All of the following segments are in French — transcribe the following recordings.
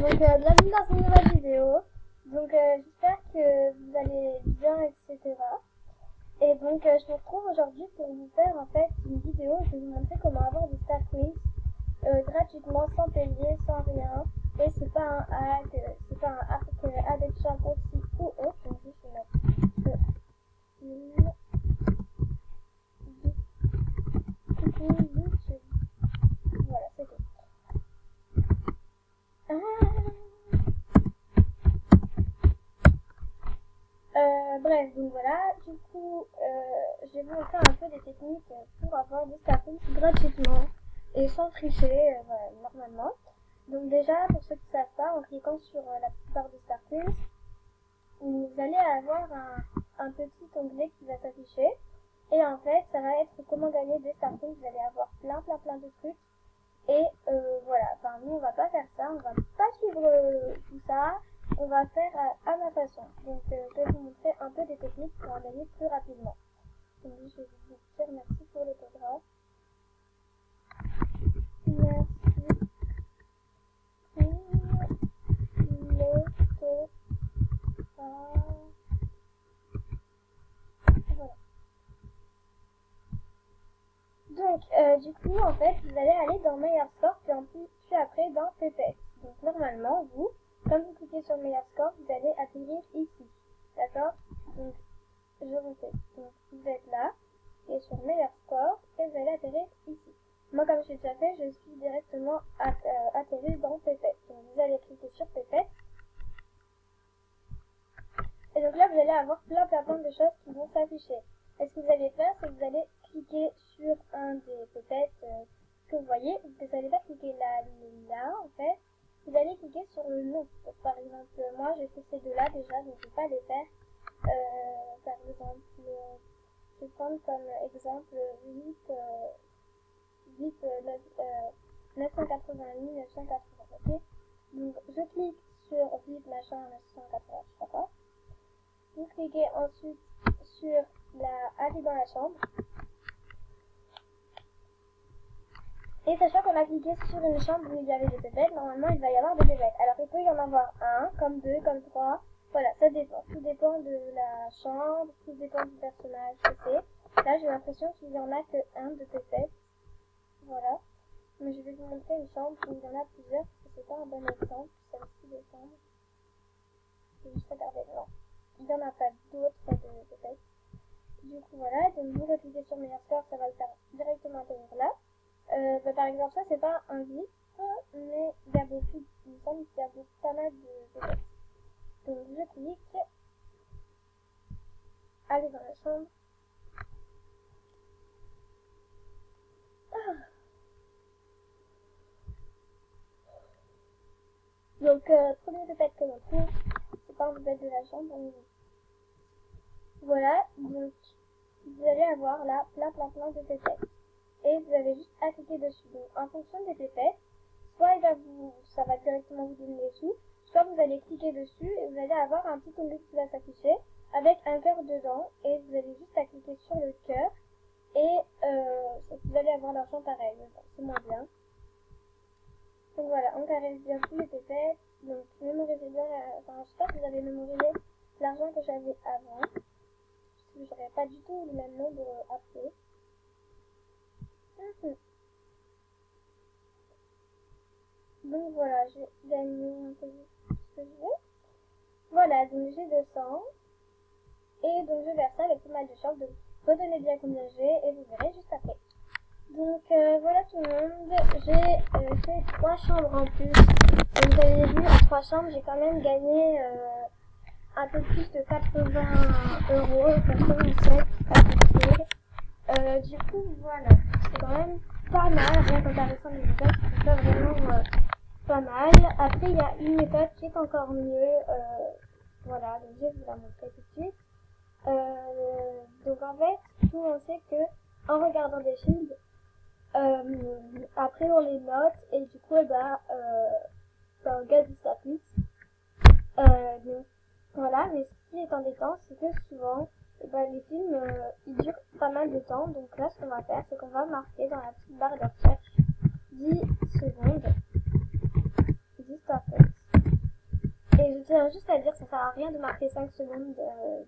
Donc bienvenue dans une nouvelle vidéo. Donc j'espère que vous allez bien, etc. Et donc je me retrouve aujourd'hui pour vous faire en fait une vidéo où je vais vous montrer comment avoir des Star Quiz gratuitement, sans payer, sans rien. Et c'est pas un hack, c'est pas un hack avec Chimpanzee ou autre. Donc je vais mettre YouTube. Voilà, c'est tout. Bref, donc voilà, du coup, je vais vous montrer un peu des techniques pour avoir des Star Quiz gratuitement et sans tricher, voilà, normalement. Donc déjà, pour ceux qui ne savent pas, en cliquant sur la petite barre de Star Quiz, vous allez avoir un petit onglet qui va s'afficher. Et en fait, ça va être comment gagner des Star Quiz. Vous allez avoir plein de trucs. Et voilà, enfin nous on va pas faire ça, on va pas suivre tout ça, on va faire à ma façon. Donc je vais vous montrer un peu des techniques pour en gagner plus rapidement. Donc je vais vous dire merci pour l'autographe. Merci pour l'autographe. Voilà. Donc du coup en fait vous allez aller dans meilleur score puis après dans PPS. Donc normalement vous, comme vous cliquez sur meilleur score, vous allez atterrir ici. D'accord? Donc je refais. Donc vous êtes là, et sur meilleur score, et vous allez atterrir ici. Moi comme j'ai déjà fait, je suis directement atterri dans PPS. Donc vous allez cliquer sur PPS. Et donc là vous allez avoir plein de choses qui vont s'afficher. Et ce que vous allez faire, c'est que vous allez cliquer sur un des pépettes que vous voyez. Vous n'allez pas cliquer là en fait. Vous allez cliquer sur le nom. Donc, par exemple, moi j'ai fait ces deux-là déjà, donc je ne vais pas les faire. Par exemple, je vais prendre comme exemple VIP 988 980. Ok. Donc je clique sur VIP machin 980, je sais pas quoi. Vous cliquez ensuite sur aller dans la chambre. Et sachant qu'on a cliqué sur une chambre où il y avait des pépettes, normalement il va y avoir des pépettes. Alors il peut y en avoir un, comme deux, comme trois. Voilà, ça dépend. Tout dépend de la chambre, tout dépend du personnage que c'est. Là j'ai l'impression qu'il n'y en a que un de pépettes. Voilà. Mais je vais vous montrer une chambre où il y en a plusieurs, parce que c'est pas un bon exemple, celle-ci de chambre. Je vais juste regarder. Non. Il n'y en a pas d'autres de pépettes. Du coup voilà, donc vous cliquez sur meilleur score, ça va le faire directement atterrir là. Par exemple ça c'est pas un VIP, mais il y a beaucoup, il me semble qu'il y a pas mal de pépettes. Donc je clique, aller dans la chambre. Donc premier pépette que l'on trouve, c'est pas un pépette de la chambre, donc voilà, donc vous allez avoir là plein de pépettes. Et vous avez juste à cliquer dessus. Donc en fonction des pépettes, soit ça va directement vous donner les sous, soit vous allez cliquer dessus et vous allez avoir un petit onglet qui va s'afficher avec un cœur dedans et vous avez juste à cliquer sur le cœur et vous allez avoir l'argent pareil. C'est moins bien. Donc voilà, on caresse bien tous les pépettes. Donc mémorisez bien, j'espère que vous avez mémorisé l'argent que j'avais avant. Parce que j'aurais pas du tout le même nombre après. Donc voilà, j'ai gagné un peu ce que je veux. Voilà, donc j'ai 200. Et donc je verse ça avec pas mal de chances. Donc retenez bien combien j'ai et vous verrez juste après. Donc voilà tout le monde, j'ai fait 3 chambres en plus. Comme vous avez vu, en 3 chambres, j'ai quand même gagné un peu plus de 80 €, 87 à peu près. Du coup, voilà, c'est quand même pas mal, rien qu'en caressant les méthodes, c'est pas vraiment pas mal. Après, il y a une méthode qui est encore mieux, voilà, donc je vais vous la montrer tout de suite. Donc en fait, tout le monde sait que en regardant des films, après on les note et du coup on gagne du statut. Donc voilà, mais ce qui est embêtant, c'est que souvent les films ils durent pas mal de temps. Donc là ce qu'on va faire, c'est qu'on va marquer dans la petite barre de recherche 10 secondes, 10 en fait. tiens juste à dire, ça sert à rien de marquer 5 secondes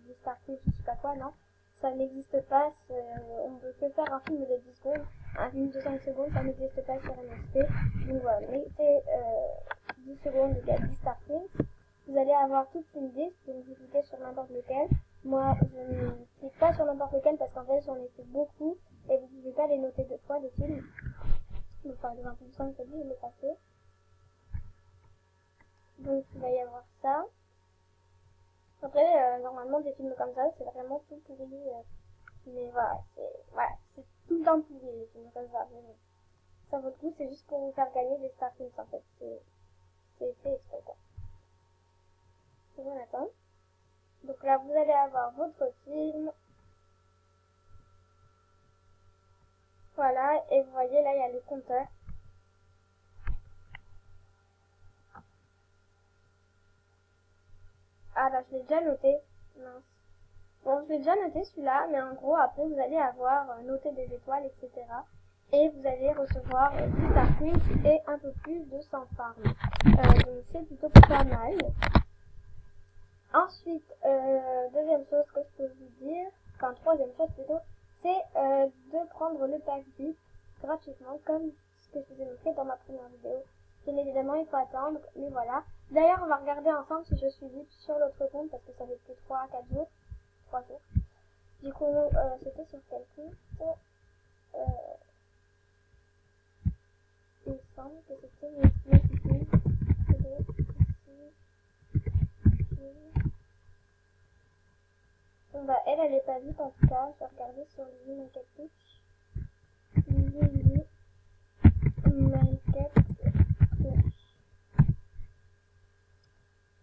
du Starfield, je sais pas quoi, non. Ça n'existe pas, on ne peut que faire un film de 10 secondes. Un film de 5 secondes, ça n'existe pas sur MSP. Donc voilà, mettez 10 secondes égale 10 Starfield. Vous allez avoir toute une liste, donc vous cliquez sur n'importe lequel. Moi, je ne clique pas sur n'importe lequel parce qu'en fait, j'en ai fait beaucoup et vous ne pouvez pas les noter deux fois, les films. Donc par exemple, 25, je l'ai pas fait. Donc il va y avoir ça. Après, normalement, des films comme ça, c'est vraiment tout pourri. Mais voilà, c'est tout le temps pourri, les films comme ça. Mais bon, ça vaut le coup, c'est juste pour vous faire gagner des Starfields en fait. C'est fait exprès quoi. Donc on attend. Donc là, vous allez avoir votre film. Voilà, et vous voyez là, il y a le compteur. Ah bah je l'ai déjà noté. Mince. Bon, je l'ai déjà noté celui-là, mais en gros, après, vous allez avoir noté des étoiles, etc. Et vous allez recevoir 10 Starfields et un peu plus de 100 farms. Donc c'est plutôt pas mal. Ensuite, deuxième chose que je peux vous dire, enfin troisième chose plutôt, c'est de prendre le pack VIP gratuitement, comme ce que je vous ai montré dans ma première vidéo. Bien évidemment, il faut attendre, mais voilà. D'ailleurs, on va regarder ensemble si je suis VIP sur l'autre compte, parce que ça fait que 3-4 jours. 3 jours. Du coup, c'était sur quel compte il me semble que c'était bon bah elle est pas vite en tout cas, je vais regarder sur Lily Make Up Pitch. Lily Make Up Pitch.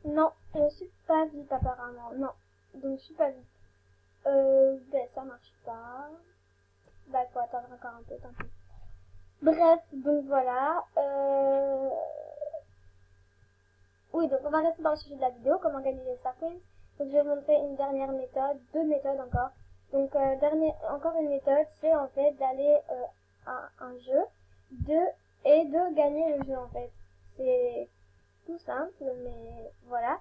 Non, je suis pas vite apparemment, non, donc je suis pas vite. Ben ça marche pas. Bah faut attendre encore un peu, tant pis. Bref, donc voilà. Oui, donc on va rester dans le sujet de la vidéo, comment gagner les Starcoins. Donc je vais vous montrer une dernière méthode, deux méthodes encore. Donc encore une méthode, c'est en fait d'aller à un jeu et de gagner le jeu en fait. C'est tout simple, mais voilà.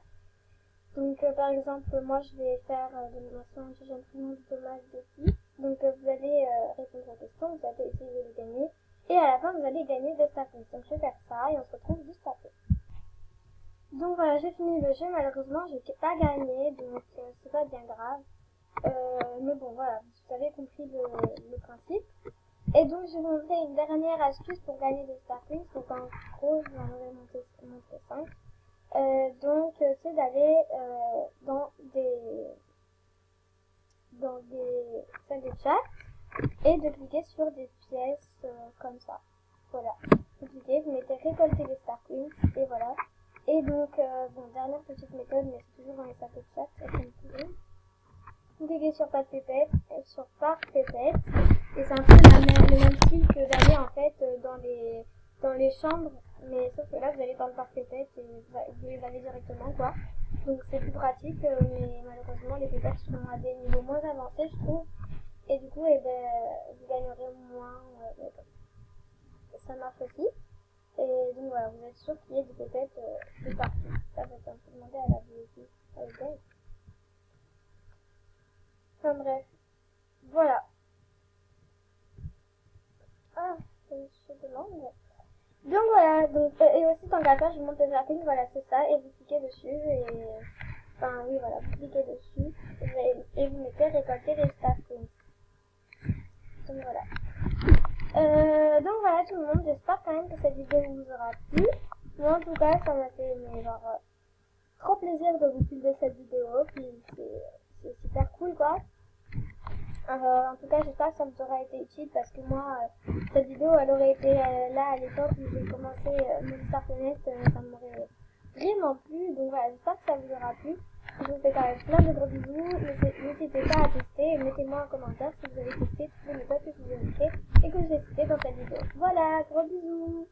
Donc par exemple, moi je vais faire l'animation j'ai imprimé du dommage dessus. Donc vous allez répondre aux questions, vous allez essayer de les gagner. Et à la fin, vous allez gagner des Starcoins. Donc je vais faire ça et on se retrouve juste après. Donc voilà, j'ai fini le jeu, malheureusement je n'ai pas gagné, donc c'est pas bien grave. Mais bon voilà, vous avez compris le principe. Et donc je vais vous montrer une dernière astuce pour gagner des Starcoins. Donc en gros, je vais en montrer 5. Donc c'est d'aller dans des salles de chat et de cliquer sur des pièces comme ça. Voilà, vous cliquez, vous mettez récolter les Starcoins et voilà. Et donc, bon, dernière petite méthode, mais c'est toujours dans les sacs de chat, comme toujours. Vous cliquez sur Parc Pépette, et c'est un peu le même style que d'aller en fait dans les chambres, mais sauf que là vous allez dans le Parc Pépette et vous les avez directement quoi. Donc c'est plus pratique, mais malheureusement les pépettes sont à des niveaux moins avancés je trouve, et du coup vous gagnerez moins, ça marche aussi. Et donc voilà, vous êtes sûr qu'il y ait des pépettes de partout. Ça va être un peu demandé à la bibliothèque. Enfin bref, voilà. Ah, c'est de langue. Donc voilà, donc, et aussi tant qu'à faire, je monte les articles, voilà c'est ça, et vous cliquez dessus, et enfin oui voilà, vous cliquez dessus, et vous mettez récolter les Starcoins. Donc voilà. Donc voilà tout le monde, j'espère quand même que cette vidéo vous aura plu. Moi en tout cas ça m'a fait trop plaisir de vous publier cette vidéo, puis c'est super cool quoi. En tout cas j'espère que ça vous aura été utile parce que moi cette vidéo elle aurait été là à l'époque où j'ai commencé mon Starfield, ça m'aurait vraiment plu, donc voilà j'espère que ça vous aura plu. Je vous fais quand même plein de gros bisous, n'hésitez pas à tester et mettez-moi en commentaire si vous avez testé toutes les méthodes que je vous ai montrées et que j'ai citées dans cette vidéo. Voilà, gros bisous.